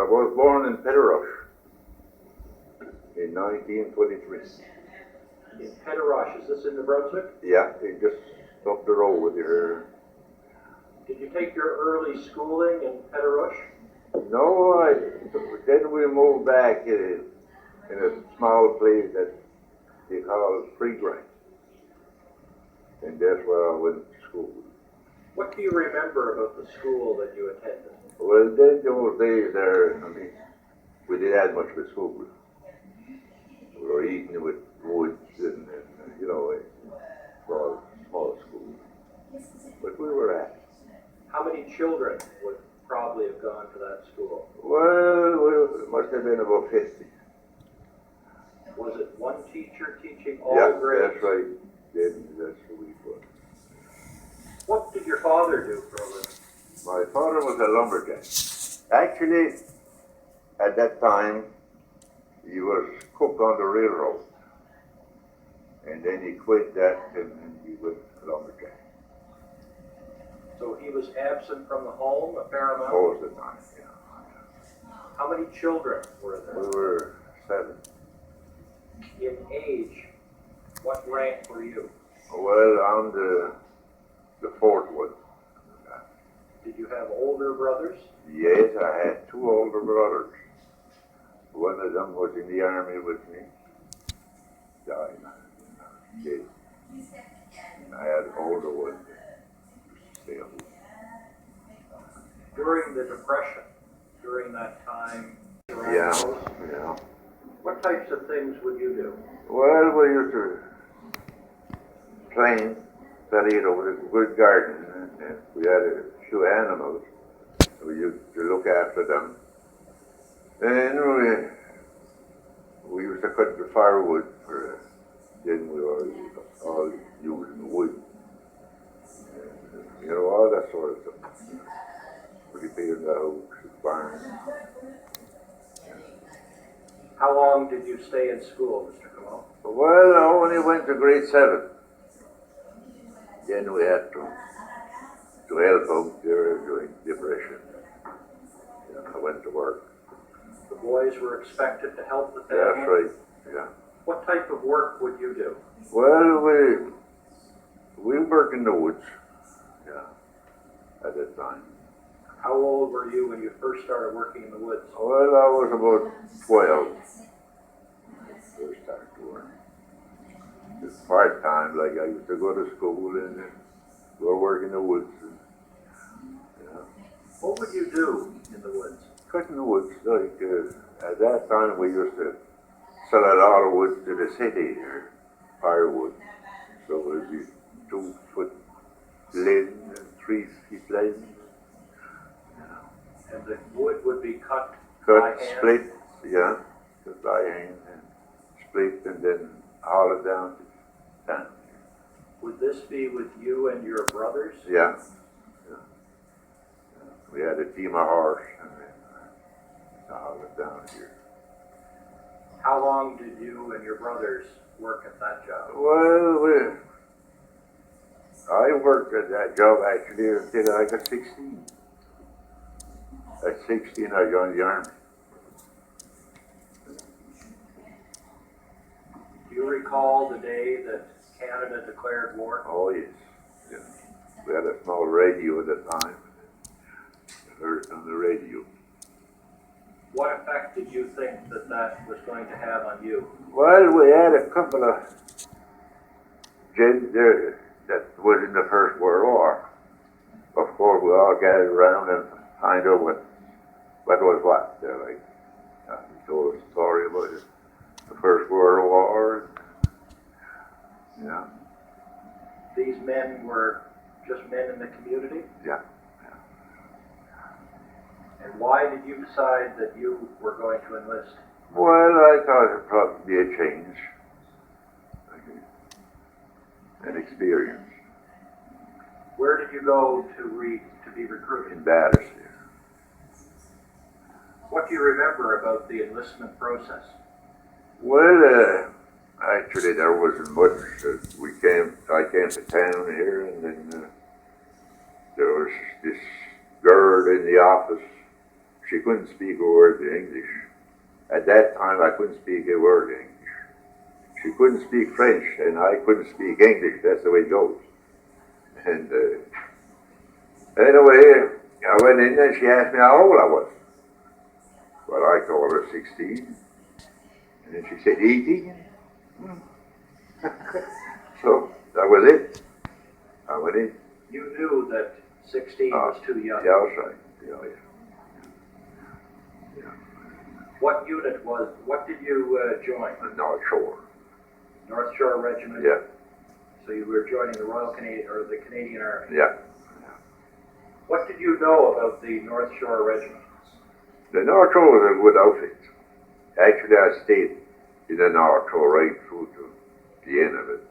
I was born in Vétérant in 1923. In Vétérant, is this in New Brunswick? Yeah, it just up the road with your... Did you take your early schooling in Vétérant? No, then we moved back in a small place that they call Regiment. And that's where I went to school. What do you remember about the school that you attended? Well, then those days there, I mean, we didn't have much with school. We were eating with woods and you know, small school. But we were at. How many children would probably have gone to that school? Well, it must have been about 50. Was it one teacher teaching all grades? That's right. That's the way it was. What did your father do for a living? My father was a lumberjack. Actually, at that time, he was cook on the railroad. And then he quit that and he went lumberjack. So he was absent from the home a fair amount? Most of the time, yeah. How many children were there? We were 7. In age, what rank were you? Well, I'm the 4th one. Did you have older brothers? Yes, I had 2 older brothers. One of them was in the army with me. Died. Dead. And I had an older one. Still. During the Depression, during that time, Yeah. what types of things would you do? Well, we used to plant, study it over a good garden, and we had a few animals. We used to look after them. And we used to cut the firewood for then we were all using wood. And, you know, all that sort of stuff. Repairing the house, the barn. How long did you stay in school, Mr. Comeau? Well, I only went to grade 7. Then we had to help out there during depression. I went to work. The boys were expected to help the family? That's right, yeah. What type of work would you do? Well, we worked in the woods, yeah, at that time. How old were you when you first started working in the woods? Well, I was about 12. First started to work. It's part-time, like I used to go to school and go work in the woods. And, yeah. What would you do in the woods? Cutting the woods, like at that time we used to sell a lot of wood to the city here, firewood. So it would be 2 foot length and 3 feet length. And the wood would be cut by hand? Split, yeah, cut by hand and split and then haul it down to town. Would this be with you and your brothers? Yeah. We had a team of horse and then haul it down here. How long did you and your brothers work at that job? Well, I worked at that job actually until I got 16. At 16, I joined the army. Do you recall the day that Canada declared war? Oh, yes. Yeah. We had a small radio at the time. I heard it on the radio. What effect did you think that that was going to have on you? Well, we had a couple of gents there that was in the First World War. Of course, we all gathered around and find out what was what. They're like, he told a story about it, the First World War. Yeah. These men were just men in the community? Yeah. And why did you decide that you were going to enlist? Well, I thought it'd probably be a change. An experience. Where did you go to be recruited? In Bathurst. What do you remember about the enlistment process? Well, actually there wasn't much. I came to town here and then there was this girl in the office. she couldn't speak a word of English. At that time, I couldn't speak a word of English. She couldn't speak French, and I couldn't speak English. That's the way it goes. And anyway, I went in and she asked me how old I was. Well, I told her 16. And then she said, 18? So that was it. I went in. You knew that 16 was too young. Yeah, that's right. Yeah. What unit what did you join? The North Shore. North Shore Regiment? Yeah. So you were joining the Royal Canadian, or the Canadian Army? Yeah. What did you know about the North Shore Regiment? The North Shore was a good outfit. Actually, I stayed in the North Shore right through to the end of it.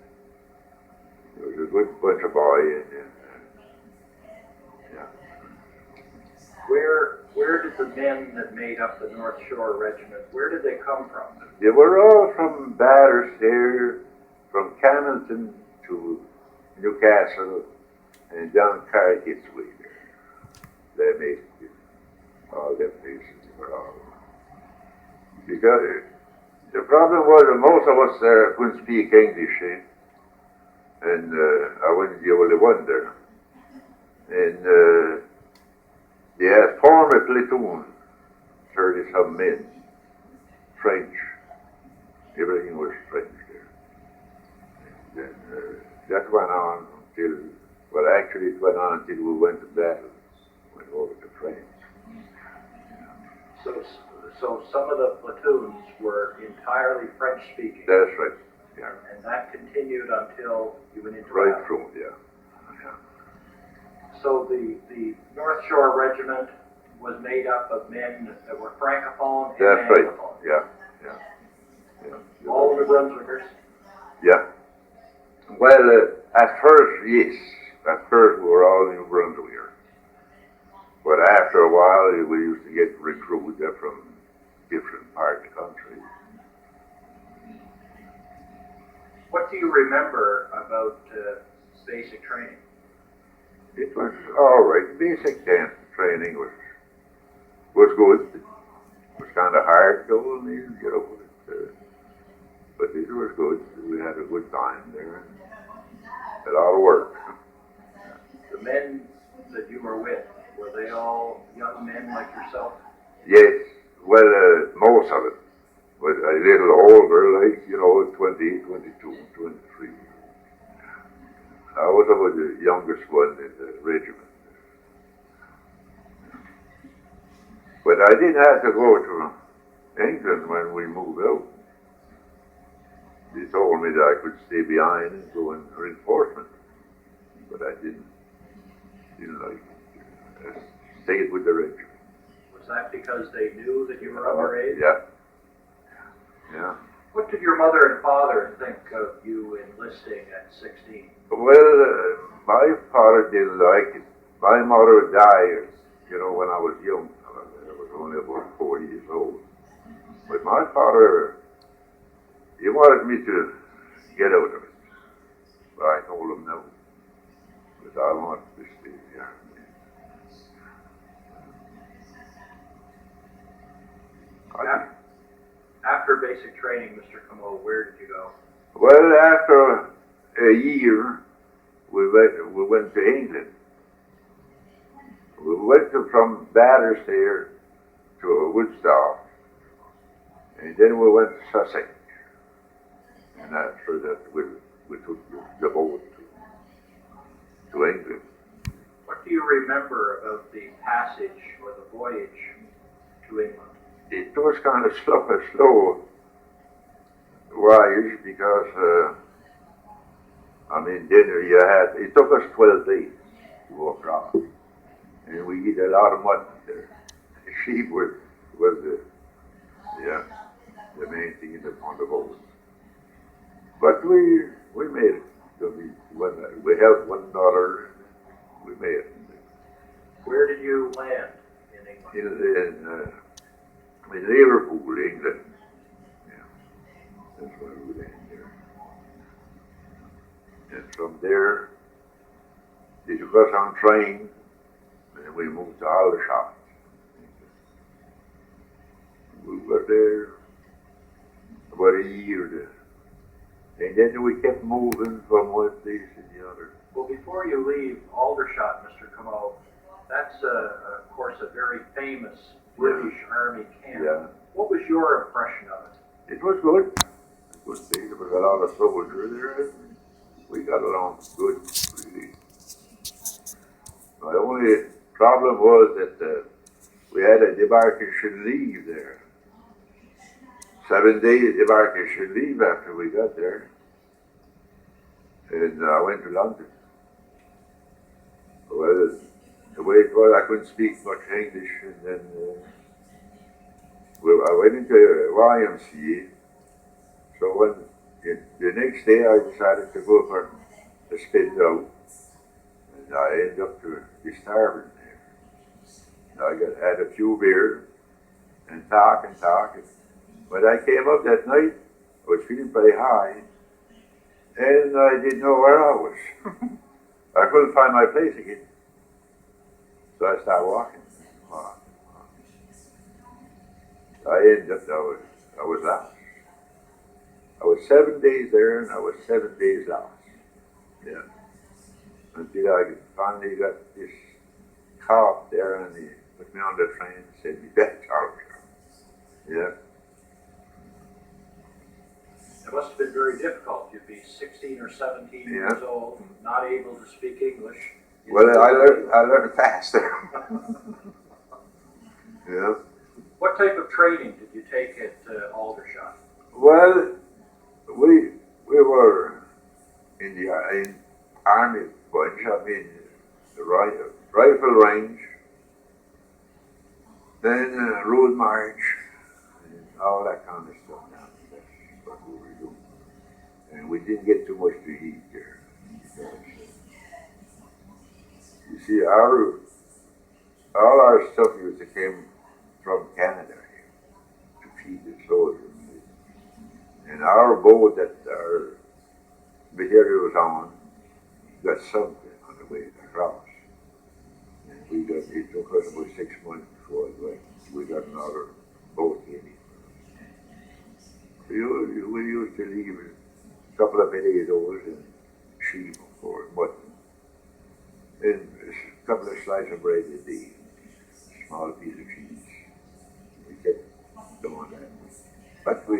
There was a good bunch of boys in there. Yeah. Where did the men that made up the North Shore Regiment, where did they come from? They were all from Bathurst there, from Camilton to Newcastle, and down Carrick's way there. They made all them places were all. Because the problem was that most of us there couldn't speak English, and I wasn't the only one there. And they had formed a platoon, 30-some men, French. Everything was French there. And that went on until, well, actually it went on until we went to battle, went over to France. So some of the platoons were entirely French speaking. That's right. Yeah. And that continued until you went into Right battle. through, yeah. So the North Shore Regiment was made up of men that were francophone and That's right. anglophone. Yeah. All New Brunswickers. Yeah. Well, at first, yes. At first, we were all New Brunswickers. But after a while, we used to get recruited from different parts of the country. What do you remember about basic training? It was all right. Basic dance training was good. It was kind of hard going, you know, but it was good. We had a good time there. A lot of work. The men that you were with, were they all young men like yourself? Yes. Well, most of it was a little older, like, you know, 20, 22, 23. I was about the youngest one in the regiment. But I didn't have to go to England when we moved out. They told me that I could stay behind and go in reinforcement. But I didn't like it. I stayed with the regiment. Was that because they knew that you were underage? Yeah. What did your mother and father think of you enlisting at 16? Well, my father didn't like it. My mother died, you know, when I was young. I was only about 4 years old. But my father, he wanted me to get out of it. But I told him no. Because I wanted to stay here. After basic training, Mr. Comeau, where did you go? Well, after a year, we went to England. We went from Bathurst here to Woodstock, and then we went to Sussex. And after that, we took the boat to England. What do you remember about the passage or the voyage to England? It was kind of slow voyage because, then it took us 12 days to go across. And we eat a lot of mutton there. The sheep was the main thing on the boat. But we made it. So we helped one another. We made it. Where did you land in England? In Liverpool, England. Yeah. That's where we landed there. And from there, they took us on train, and we moved to Aldershot. a year there. And then we kept moving from one place to the other. Well, before you leave Aldershot, Mr. Comeau, that's, of course, a very famous British Army camp. Yeah. What was your impression of it? It was good. It was good. There was a lot of soldiers there. And we got along good, really. My only problem was that we had a debarkation leave there. 7 days debarkation leave after we got there. And I went to London. Well, the way it was, I couldn't speak much English, and then I went into YMCA. So when the next day I decided to go for a spin out, and I ended up to be starving there. I had a few beers and talk. And when I came up that night, I was feeling pretty high, and I didn't know where I was. I couldn't find my place again. So I started walking. I ended up, I was lost. I was 7 days there, and I was 7 days lost. Yeah. Until I finally got this cop there, and he put me on the train and sent me back to Aldershot. Yeah. It must have been very difficult. You'd be 16 or 17 years old, not able to speak English. Well, I learned fast there. Yeah. What type of training did you take at Aldershot? Well, we were in the army bunch. I mean, the rifle range, then road march, and all that kind of stuff. Now, that's what we were doing. And we didn't get too much to eat there. You see, all our stuff used to came from Canada to feed the soldiers. And our boat that our material was on got sunk on the way across. And it took us about 6 months before we got another boat in. We used to leave a couple of potatoes and sheep or mutton, and a couple of slices of bread a day, a small piece of cheese. We kept doing that. But we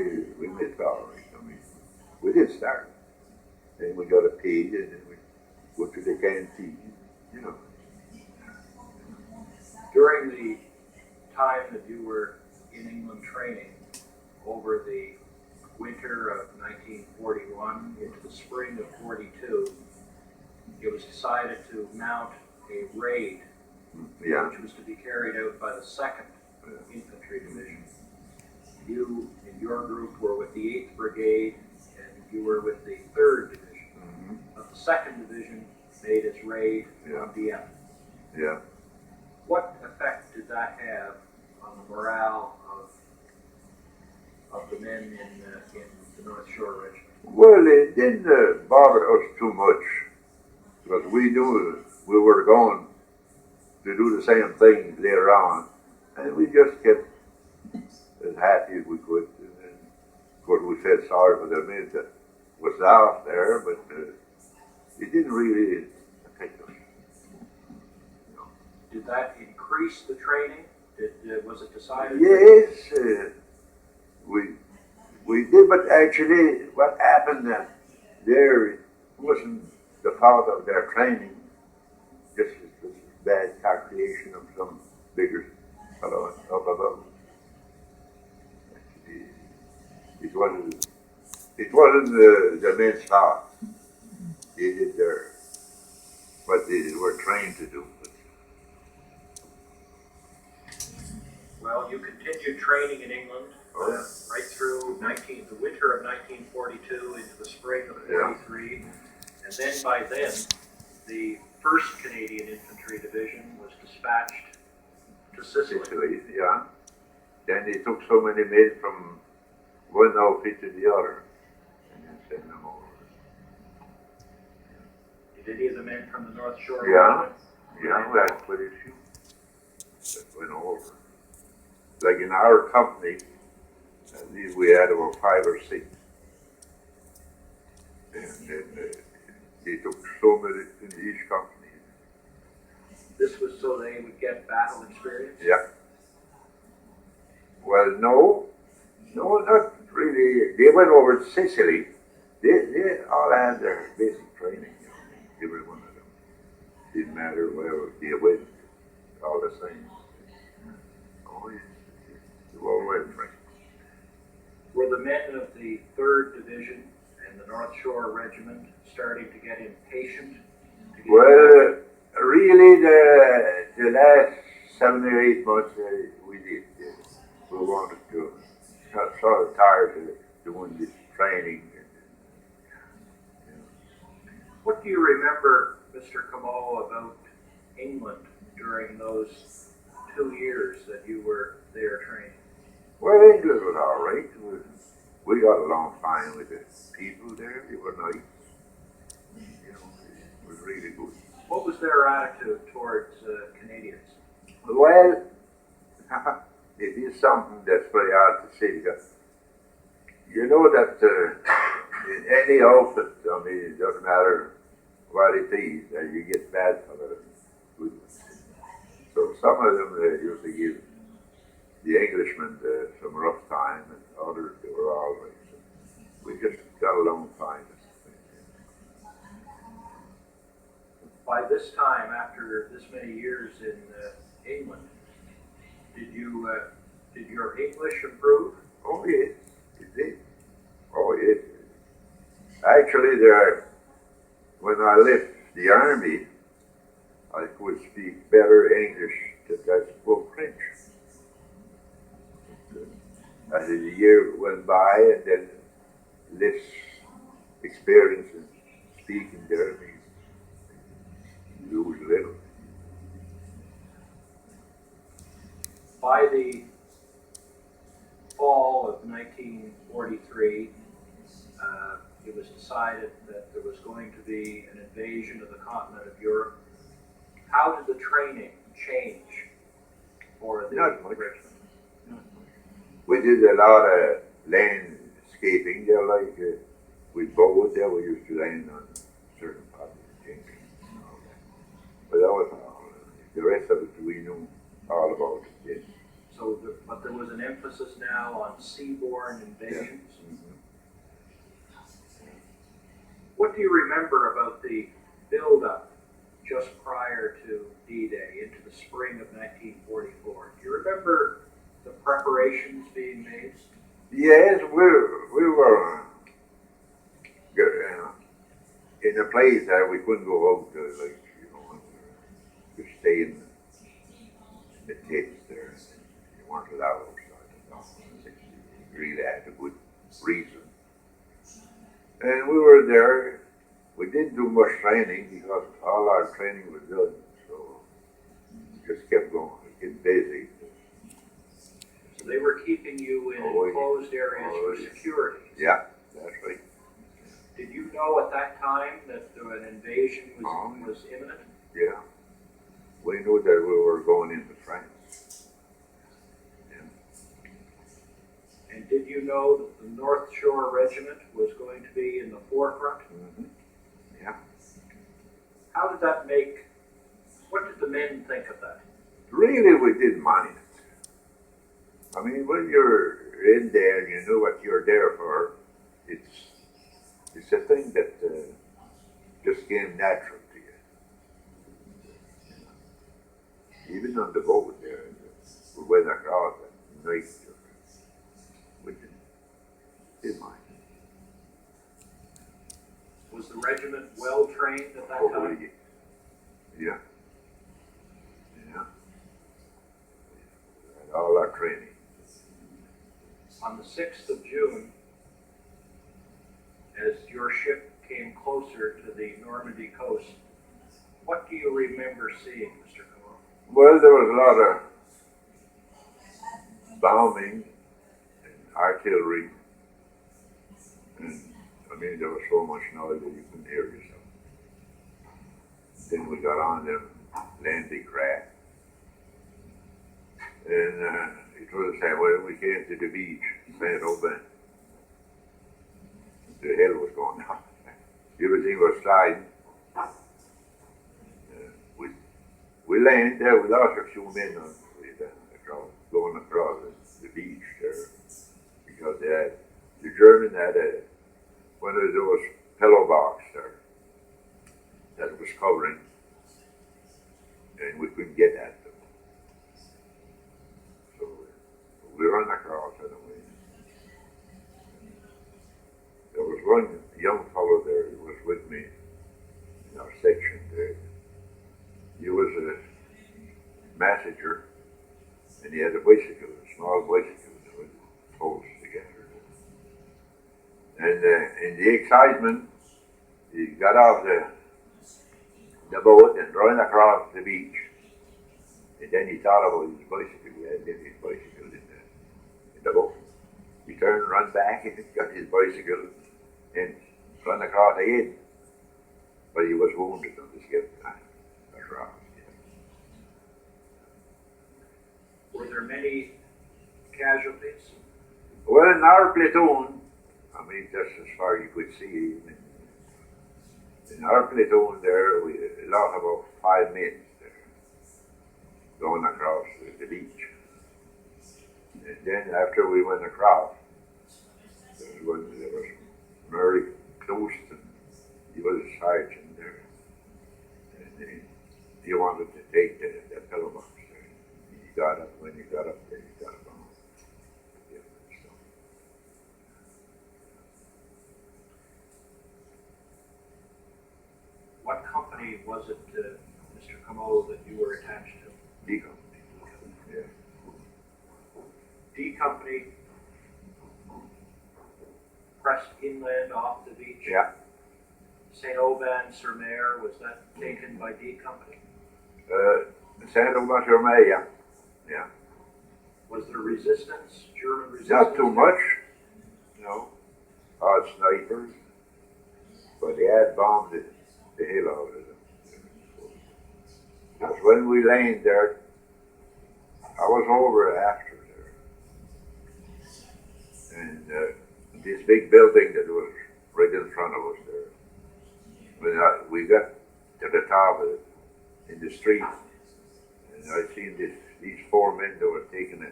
made it all right. I mean, we did start. Then we got a paid, and then we go to the canteen, you know. During the time that you were in England training, over the winter of 1941 into the spring of 42, it was decided to mount a raid, which was to be carried out by the 2nd Infantry Division. You and your group were with the 8th Brigade, and you were with the 3rd Division. Mm-hmm. But the 2nd Division made its raid on Vienna. Yeah. What effect did that have on the morale of the men in the North Shore Regiment? Well, it didn't bother us too much, because we knew we were going to do the same thing later on, and we just kept as happy as we could. And then, of course, we felt sorry for the men that was out there, but it didn't really affect us. Did that increase the training? Was it decided? Yes, we did, but actually what happened there wasn't the fault of their training, just this bad calculation of some bigger fellow up above. It wasn't the men's fault. They did what they were trained to do. Well, you continued training in England right through the winter of 1942 into the spring of 43, and then by then, the 1st Canadian Infantry Division was dispatched to Sicily. Yeah. Then they took so many men from one outfit to the other, and then sent them over. Did any of the men from the North Shore? Yeah, we had quite a few that went over. Like in our company, At least we had about 5 or 6. And then they took so many in each company. This was so they would get battle experience? Yeah. Well, no, not really. They went over to Sicily. They all had their basic training, every one of them. Didn't matter where they went, all the same. Oh, yes, they were all well trained. Were the men of the 3rd Division and the North Shore Regiment starting to get impatient? Well, really, the last 7 or 8 months we did. We wanted to sort of tired of doing this training. What do you remember, Mr. Comeau, about England during those 2 years that you were there training? Well, England was all right. We got along fine with the people there. They were nice. You know, it was really good. What was their attitude towards Canadians? Well, it is something that's very hard to say because you know that in any outfit, I mean, it doesn't matter what it is, you get bad for the good ones. So some of them used to give the Englishmen some rough time, and others they were all right. So we just got along fine. By this time, after this many years in England, did your English improve? Oh yes, it did. Oh yes. Actually, when I left the army, I could speak better English than I spoke French. As the year went by, and then less experience in speaking there, I mean, you lose little. By the fall of 1943, it was decided that there was going to be an invasion of the continent of Europe. How did the training change for the regiment? We did a lot of landscaping there, like with boats there. We used to land on certain parts of the country and all that. But that was all. The rest of it we knew all about it, yes. So, but there was an emphasis now on seaborne invasions. Yeah. Mm-hmm. What do you remember about the build-up just prior to D-Day into the spring of 1944? Do you remember the preparations being made? Yes, we were in a place that we couldn't go out, like, you know, we stay in the tents there. You weren't allowed outside. You really had a good reason. And we were there. We didn't do much training because all our training was done. So we just kept going, getting busy. So they were keeping you in enclosed areas for security. Yeah, that's right. Did you know at that time that an invasion was imminent? Yeah. We knew that we were going into France. Yeah. And did you know that the North Shore Regiment was going to be in the forefront? Mm-hmm. Yeah. How did that what did the men think of that? Really, we didn't mind it. I mean, when you're in there and you know what you're there for, it's a thing that just came natural to you. Even on the boat there, we went across at night. We didn't mind. Was the regiment well trained at that time? Yeah. Yeah. And all our training. On the 6th of June, as your ship came closer to the Normandy coast, what do you remember seeing, Mr. Comeau? Well, there was a lot of bombing and artillery. And, I mean, there was so much noise that you couldn't hear yourself. Then we got on them landing craft. And it it was the same when we came to the beach in Saint-Aubin. The hill was going down. Everything was sliding. We landed there. We lost a few men on the way down across, going across the beach there, because the German had one of those pillow box there that was covering, and we couldn't get at them. So we ran across anyway. There was one young fellow there who was with me in our section there. He was a messenger, and he had a bicycle, a small bicycle that was poles together. And in the excitement, he got off the boat and ran across the beach. And then he thought about his bicycle. He had his bicycle in the boat. He turned, ran back, and got his bicycle and ran across again. But he was wounded on the skip time. That's right. Were there many casualties? Well, in our platoon, I mean, just as far as you could see, in our platoon there, we lost about 5 men there, going across the beach. And then after we went across, there was Murray Closton. He was a sergeant there. And he wanted to take the pillow box there. He got up, when he got up there, he got up on it. What company was it, Mr. Comeau, that you were attached to? D Company. Yeah. D Company pressed inland off the beach? Yeah. Saint-Aubin-Sur-Mer, was that taken by D Company? Saint-Aubin-Sur-Mer, yeah. Yeah. Was there resistance, German resistance? Not too much, no. Odd snipers, but they had bombed the hell out of them. Because when we landed there, I was over after there. And this big building that was right in front of us there, when we got to the top of it, in the street, and I seen these 4 men that were taking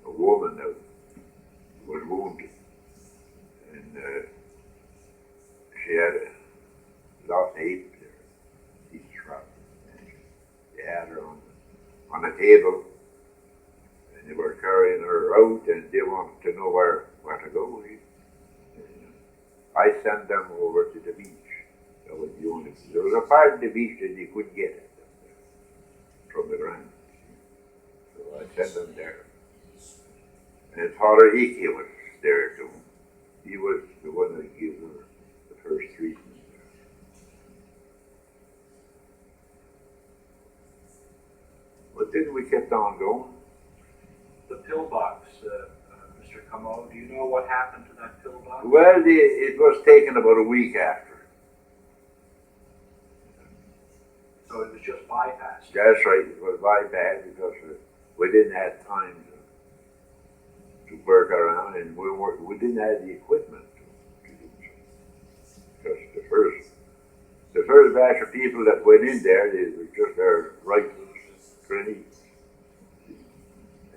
a woman that was wounded, and she had a lost ape there, teeth shrub, and they had her on a table, and they were carrying her out, and they wanted to know where to go. I sent them over to the beach. That was the only. There was a part of the beach that they couldn't get at them from the ground. So I sent them there. And Father Hickey was there too. He was the one that gave her the first treatment. But then we kept on going. The pillbox, Mr. Comeau, do you know what happened to that pillbox? Well, it was taken about a week after. So it was just bypassed? That's right, it was bypassed because we didn't have time to work around, and we didn't have the equipment to do so. Because the first batch of people that went in there, they were just their rifles, grenades.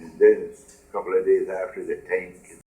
And then a couple of days after, the tank